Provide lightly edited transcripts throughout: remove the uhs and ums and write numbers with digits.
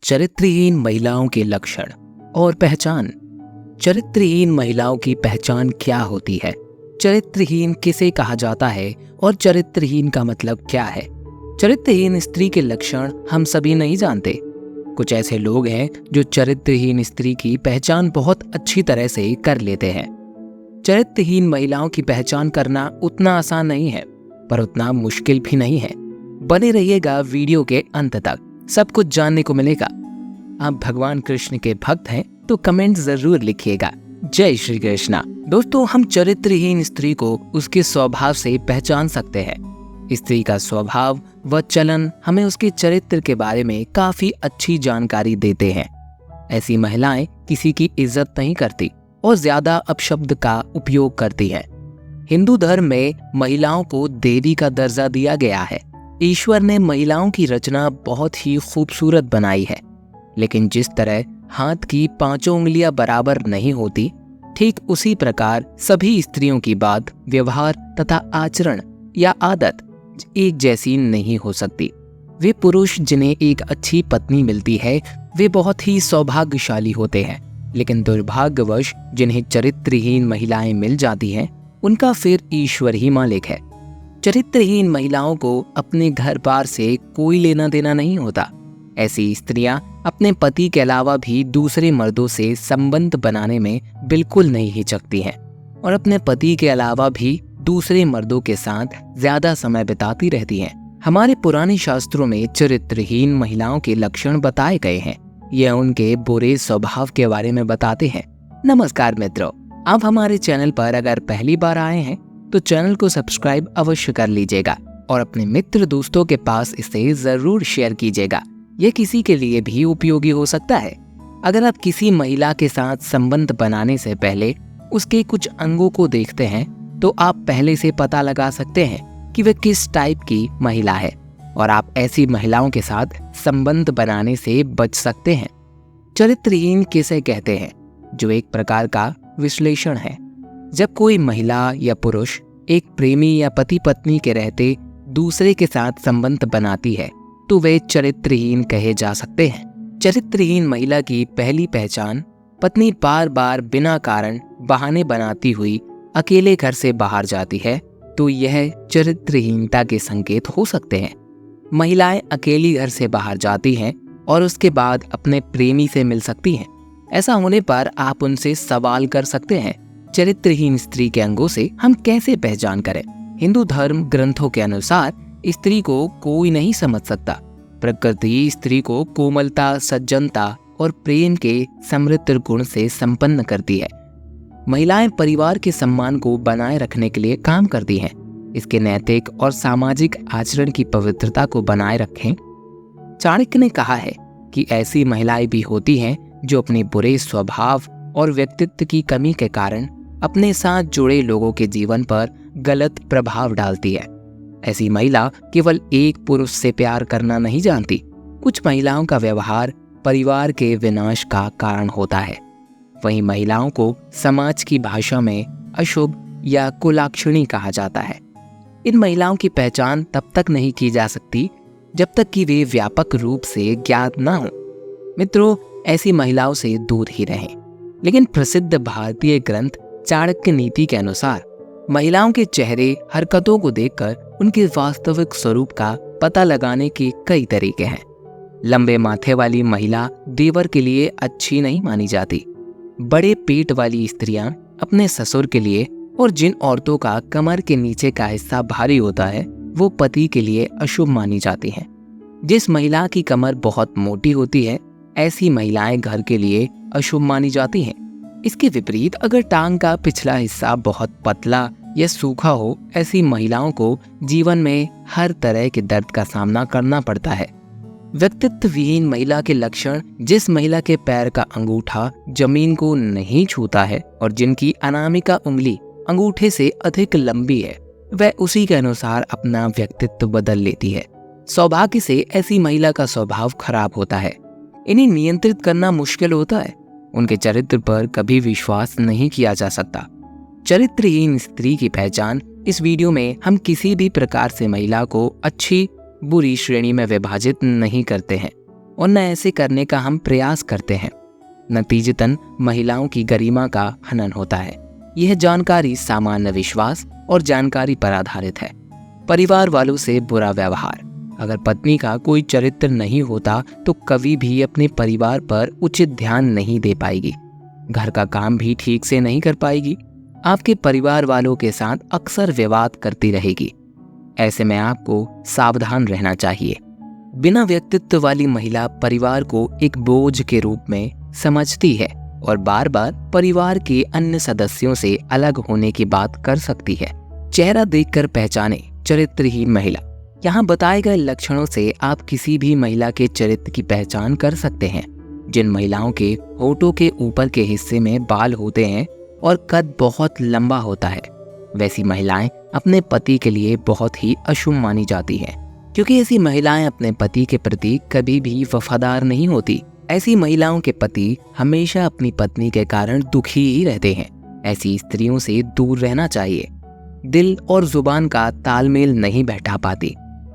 चरित्रहीन महिलाओं के लक्षण और पहचान। चरित्रहीन महिलाओं की पहचान क्या होती है? चरित्रहीन किसे कहा जाता है और चरित्रहीन का मतलब क्या है? चरित्रहीन स्त्री के लक्षण हम सभी नहीं जानते। कुछ ऐसे लोग हैं जो चरित्रहीन स्त्री की पहचान बहुत अच्छी तरह से कर लेते हैं। चरित्रहीन महिलाओं की पहचान करना उतना आसान नहीं है, पर उतना मुश्किल भी नहीं है। बने रहिएगा वीडियो के अंत तक, सब कुछ जानने को मिलेगा। आप भगवान कृष्ण के भक्त हैं तो कमेंट जरूर लिखिएगा। जय श्री कृष्णा। दोस्तों, हम चरित्रहीन स्त्री को उसके स्वभाव से पहचान सकते हैं। स्त्री का स्वभाव व चलन हमें उसके चरित्र के बारे में काफी अच्छी जानकारी देते हैं। ऐसी महिलाएं किसी की इज्जत नहीं करती और ज्यादा अपशब्द का उपयोग करती हैं। हिंदू धर्म में महिलाओं को देवी का दर्जा दिया गया है। ईश्वर ने महिलाओं की रचना बहुत ही खूबसूरत बनाई है, लेकिन जिस तरह हाथ की पांचों उंगलियां बराबर नहीं होती, ठीक उसी प्रकार सभी स्त्रियों की बात, व्यवहार तथा आचरण या आदत एक जैसी नहीं हो सकती। वे पुरुष जिन्हें एक अच्छी पत्नी मिलती है वे बहुत ही सौभाग्यशाली होते हैं, लेकिन दुर्भाग्यवश जिन्हें चरित्रहीन महिलाएं मिल जाती हैं उनका फिर ईश्वर ही मालिक है। चरित्रहीन महिलाओं को अपने घर बार से कोई लेना देना नहीं होता। ऐसी स्त्रियां अपने पति के अलावा भी दूसरे मर्दों से संबंध बनाने में बिल्कुल नहीं हिचकती हैं और अपने पति के अलावा भी दूसरे मर्दों के साथ ज्यादा समय बिताती रहती हैं। हमारे पुराने शास्त्रों में चरित्रहीन महिलाओं के लक्षण बताए गए हैं। यह उनके बुरे स्वभाव के बारे में बताते हैं। नमस्कार मित्रों, आप हमारे चैनल पर अगर पहली बार आए हैं तो चैनल को सब्सक्राइब अवश्य कर लीजिएगा और अपने मित्र दोस्तों के पास इसे जरूर शेयर कीजिएगा। यह किसी के लिए भी उपयोगी हो सकता है। अगर आप किसी महिला के साथ संबंध बनाने से पहले उसके कुछ अंगों को देखते हैं तो आप पहले से पता लगा सकते हैं कि वह किस टाइप की महिला है और आप ऐसी महिलाओं के साथ संबंध बनाने से बच सकते हैं। चरित्रहीन किसे कहते हैं? जो एक प्रकार का विश्लेषण है। जब कोई महिला या पुरुष एक प्रेमी या पति पत्नी के रहते दूसरे के साथ संबंध बनाती है तो वे चरित्रहीन कहे जा सकते हैं। चरित्रहीन महिला की पहली पहचान पत्नी बार बार बिना कारण बहाने बनाती हुई अकेले घर से बाहर जाती है तो यह चरित्रहीनता के संकेत हो सकते हैं। महिलाएं अकेली घर से बाहर जाती हैं और उसके बाद अपने प्रेमी से मिल सकती हैं। ऐसा होने पर आप उनसे सवाल कर सकते हैं, चरित्रहीन स्त्री के अंगों से हम कैसे पहचान करें? हिंदू धर्म ग्रंथों के अनुसार स्त्री को कोई नहीं समझ सकता। प्रकृति स्त्री को कोमलता, सज्जनता और प्रेम के समृद्ध गुण से संपन्न करती है। महिलाएं परिवार के सम्मान को बनाए रखने के लिए काम करती हैं। इसके नैतिक और सामाजिक आचरण की पवित्रता को बनाए रखें। चाणक्य ने कहा है कि ऐसी महिलाएं भी होती हैं जो अपने बुरे स्वभाव और व्यक्तित्व की कमी के कारण अपने साथ जुड़े लोगों के जीवन पर गलत प्रभाव डालती है। ऐसी महिला केवल एक पुरुष से प्यार करना नहीं जानती। कुछ महिलाओं का व्यवहार परिवार के विनाश का कारण होता है। वहीं महिलाओं को समाज की भाषा में अशुभ या कुलाक्षणी कहा जाता है। इन महिलाओं की पहचान तब तक नहीं की जा सकती जब तक कि वे व्यापक रूप से ज्ञात न हो। मित्रों, ऐसी महिलाओं से दूर ही रहें। लेकिन प्रसिद्ध भारतीय ग्रंथ चाणक्य नीति के अनुसार महिलाओं के चेहरे हरकतों को देखकर उनके वास्तविक स्वरूप का पता लगाने के कई तरीके हैं। लंबे माथे वाली महिला देवर के लिए अच्छी नहीं मानी जाती। बड़े पेट वाली स्त्रियां अपने ससुर के लिए, और जिन औरतों का कमर के नीचे का हिस्सा भारी होता है वो पति के लिए अशुभ मानी जाती हैं। जिस महिला की कमर बहुत मोटी होती है ऐसी महिलाएं घर के लिए अशुभ मानी जाती हैं। इसके विपरीत अगर टांग का पिछला हिस्सा बहुत पतला या सूखा हो, ऐसी महिलाओं को जीवन में हर तरह के दर्द का सामना करना पड़ता है। व्यक्तित्व विहीन महिला के लक्षण: जिस महिला के पैर का अंगूठा जमीन को नहीं छूता है और जिनकी अनामिका उंगली अंगूठे से अधिक लंबी है, वह उसी के अनुसार अपना व्यक्तित्व बदल लेती है। सौभाग्य से ऐसी महिला का स्वभाव खराब होता है। इन्हें नियंत्रित करना मुश्किल होता है। उनके चरित्र पर कभी विश्वास नहीं किया जा सकता। चरित्रहीन स्त्री की पहचान: इस वीडियो में हम किसी भी प्रकार से महिला को अच्छी बुरी श्रेणी में विभाजित नहीं करते हैं। और न ऐसे करने का हम प्रयास करते हैं। नतीजतन महिलाओं की गरिमा का हनन होता है। यह जानकारी सामान्य विश्वास और जानकारी पर आधारित है। परिवार वालों से बुरा व्यवहार। अगर पत्नी का कोई चरित्र नहीं होता तो कभी भी अपने परिवार पर उचित ध्यान नहीं दे पाएगी, घर का काम भी ठीक से नहीं कर पाएगी, आपके परिवार वालों के साथ अक्सर विवाद करती रहेगी। ऐसे में आपको सावधान रहना चाहिए। बिना व्यक्तित्व वाली महिला परिवार को एक बोझ के रूप में समझती है और बार बार परिवार के अन्य सदस्यों से अलग होने की बात कर सकती है। चेहरा देखकर पहचाने चरित्रहीन महिला। यहाँ बताए गए लक्षणों से आप किसी भी महिला के चरित्र की पहचान कर सकते हैं। जिन महिलाओं के होठों के ऊपर के हिस्से में बाल होते हैं और कद बहुत लंबा होता है, वैसी महिलाएं अपने पति के लिए बहुत ही अशुभ मानी जाती हैं, क्योंकि ऐसी महिलाएं अपने पति के प्रति कभी भी वफादार नहीं होती। ऐसी महिलाओं के पति हमेशा अपनी पत्नी के कारण दुखी ही रहते हैं। ऐसी स्त्रियों से दूर रहना चाहिए। दिल और जुबान का तालमेल नहीं बैठा पाती।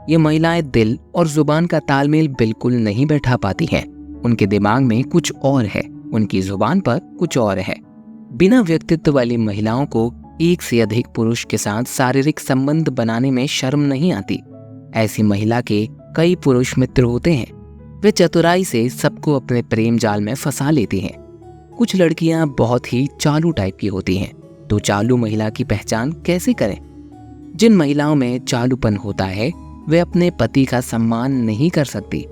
ये महिलाएं दिल और जुबान का तालमेल बिल्कुल नहीं बैठा पाती हैं। उनके दिमाग में कुछ और है, उनकी जुबान पर कुछ और है। बिना व्यक्तित्व वाली महिलाओं को एक से अधिक पुरुष के साथ शारीरिक संबंध बनाने में शर्म नहीं आती। ऐसी महिला के कई पुरुष मित्र होते हैं। वे चतुराई से सबको अपने प्रेम जाल में फंसा लेती हैं। कुछ लड़कियां बहुत ही चालू टाइप की होती हैं, तो चालू महिला की पहचान कैसे करें? जिन महिलाओं में चालूपन होता है वे अपने पति का सम्मान नहीं कर सकती।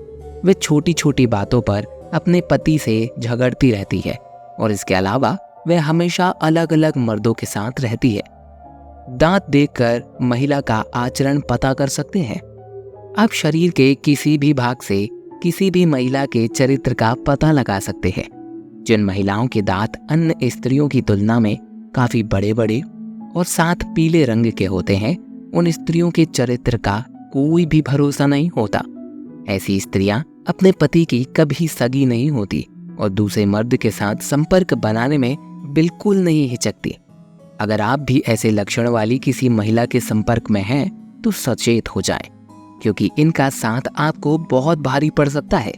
वे छोटी छोटी बातों पर अपने पति से झगड़ती रहती है और इसके अलावा वे हमेशा अलग अलग मर्दों के साथ रहती है। दांत देखकर महिला का आचरण पता कर सकते हैं। आप शरीर के किसी भी भाग से किसी भी महिला के चरित्र का पता लगा सकते हैं। जिन महिलाओं के दांत अन्य स्त्रियों की तुलना में काफी बड़े बड़े और साथ पीले रंग के होते हैं, उन स्त्रियों के चरित्र का कोई भी भरोसा नहीं होता। ऐसी स्त्रियां अपने पति की कभी सगी नहीं होती और दूसरे मर्द के साथ संपर्क बनाने में बिल्कुल नहीं हिचकती। अगर आप भी ऐसे लक्षण वाली किसी महिला के संपर्क में हैं तो सचेत हो जाएं, क्योंकि इनका साथ आपको बहुत भारी पड़ सकता है।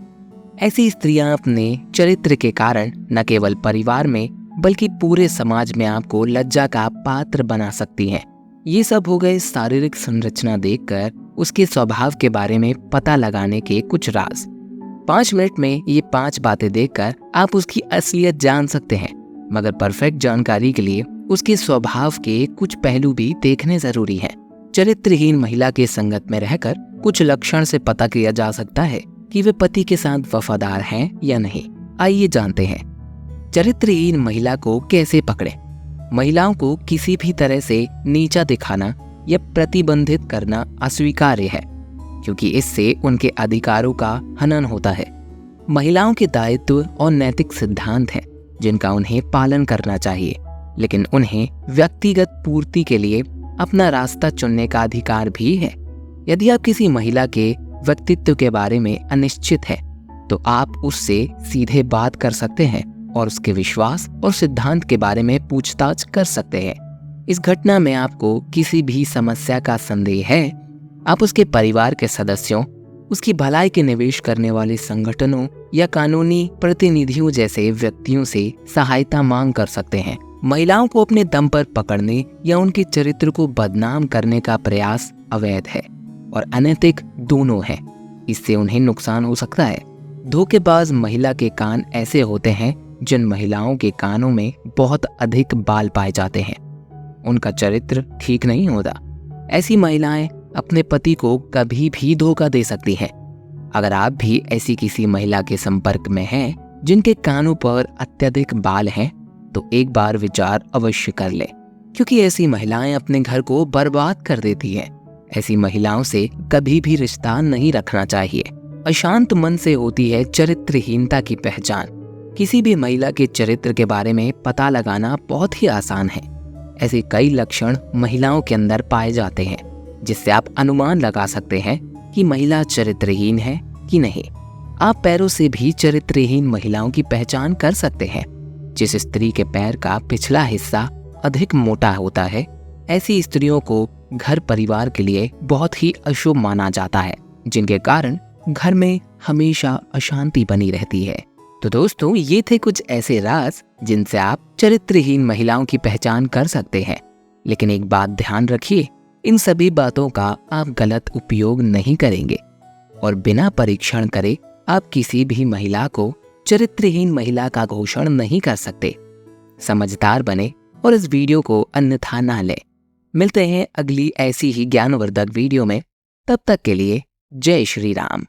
ऐसी स्त्रियां अपने चरित्र के कारण न केवल परिवार में बल्कि पूरे समाज में आपको लज्जा का पात्र बना सकती हैं। ये सब हो गए शारीरिक संरचना देखकर उसके स्वभाव के बारे में पता लगाने के कुछ राज। 5 मिनट में ये 5 बातें देखकर आप उसकी असलियत जान सकते हैं, मगर परफेक्ट जानकारी के लिए उसके स्वभाव के कुछ पहलू भी देखने जरूरी हैं। चरित्रहीन महिला के संगत में रहकर कुछ लक्षण से पता किया जा सकता है कि वे पति के साथ वफादार हैं या नहीं। आइए जानते हैं चरित्रहीन महिला को कैसे पकड़े। महिलाओं को किसी भी तरह से नीचा दिखाना या प्रतिबंधित करना अस्वीकार्य है, क्योंकि इससे उनके अधिकारों का हनन होता है। महिलाओं के दायित्व और नैतिक सिद्धांत हैं जिनका उन्हें पालन करना चाहिए, लेकिन उन्हें व्यक्तिगत पूर्ति के लिए अपना रास्ता चुनने का अधिकार भी है। यदि आप किसी महिला के व्यक्तित्व के बारे में अनिश्चित है तो आप उससे सीधे बात कर सकते हैं और उसके विश्वास और सिद्धांत के बारे में पूछताछ कर सकते हैं। इस घटना में आपको किसी भी समस्या का संदेह है, आप उसके परिवार के सदस्यों, उसकी भलाई के निवेश करने वाले संगठनों या कानूनी प्रतिनिधियों जैसे व्यक्तियों से सहायता मांग कर सकते हैं। महिलाओं को अपने दम पर पकड़ने या उनके चरित्र को बदनाम करने का प्रयास अवैध है और अनैतिक दोनों है। इससे उन्हें नुकसान हो सकता है। धोखेबाज महिला के कान ऐसे होते हैं जिन महिलाओं के कानों में बहुत अधिक बाल पाए जाते हैं। उनका चरित्र ठीक नहीं होता। ऐसी महिलाएं अपने पति को कभी भी धोखा दे सकती हैं। अगर आप भी ऐसी किसी महिला के संपर्क में हैं जिनके कानों पर अत्यधिक बाल हैं, तो एक बार विचार अवश्य कर लें, क्योंकि ऐसी महिलाएं अपने घर को बर्बाद कर देती हैं। ऐसी महिलाओं से कभी भी रिश्ता नहीं रखना चाहिए। अशांत मन से होती है चरित्रहीनता की पहचान। किसी भी महिला के चरित्र के बारे में पता लगाना बहुत ही आसान है। ऐसे कई लक्षण महिलाओं के अंदर पाए जाते हैं जिससे आप अनुमान लगा सकते हैं कि महिला चरित्रहीन है कि नहीं। आप पैरों से भी चरित्रहीन महिलाओं की पहचान कर सकते हैं। जिस स्त्री के पैर का पिछला हिस्सा अधिक मोटा होता है, ऐसी स्त्रियों को घर परिवार के लिए बहुत ही अशुभ माना जाता है, जिनके कारण घर में हमेशा अशांति बनी रहती है। तो दोस्तों, ये थे कुछ ऐसे राज जिनसे आप चरित्रहीन महिलाओं की पहचान कर सकते हैं। लेकिन एक बात ध्यान रखिए, इन सभी बातों का आप गलत उपयोग नहीं करेंगे और बिना परीक्षण करे आप किसी भी महिला को चरित्रहीन महिला का घोषण नहीं कर सकते। समझदार बने और इस वीडियो को अन्यथा ना लें। मिलते हैं अगली ऐसी ही ज्ञानवर्धक वीडियो में। तब तक के लिए जय श्री राम।